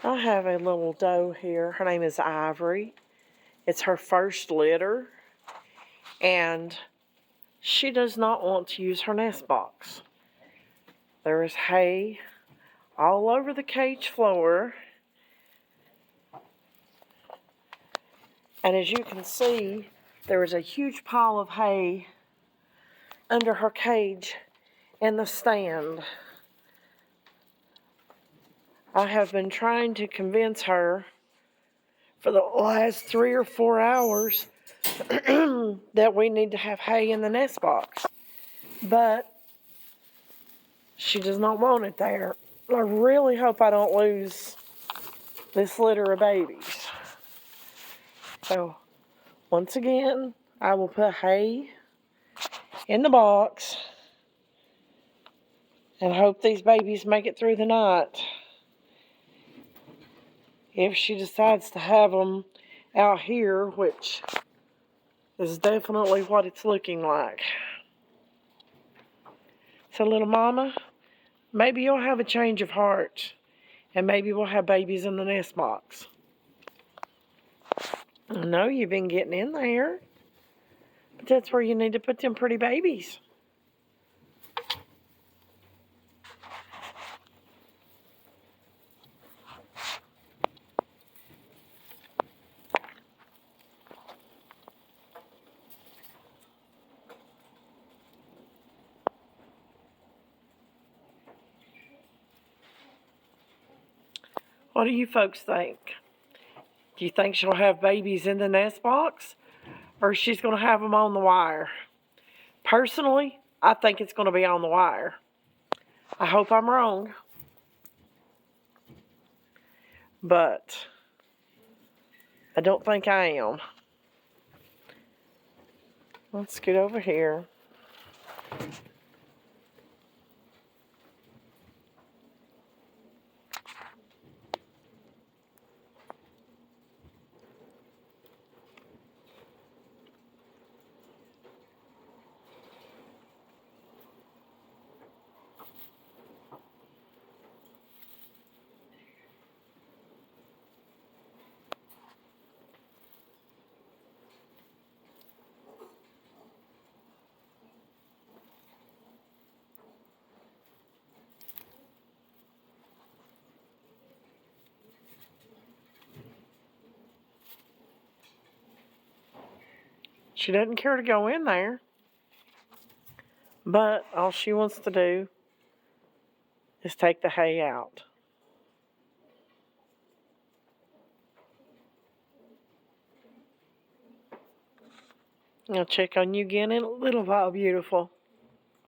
I have a little doe here. Her name is Ivory. It's her first litter, and she does not want to use her nest box. There is hay all over the cage floor, and as you can see, there is a huge pile of hay under her cage in the stand. I have been trying to convince her for the last 3 or 4 hours that we need to have hay in the nest box, but she does not want it there. I really hope I don't lose this litter of babies. So, once again, I will put hay in the box and hope these babies make it through the night. If she decides to have them out here, which is definitely what it's looking like. So, little mama, maybe you'll have a change of heart, and maybe we'll have babies in the nest box. I know you've been getting in there, but that's where you need to put them pretty babies. What do you folks think? Do you think she'll have babies in the nest box, or she's going to have them on the wire? Personally, I think it's going to be on the wire. I hope I'm wrong, but I don't think I am. Let's scoot over here. She doesn't care to go in there, but all she wants to do is take the hay out. I'll check on you again in a little while, beautiful.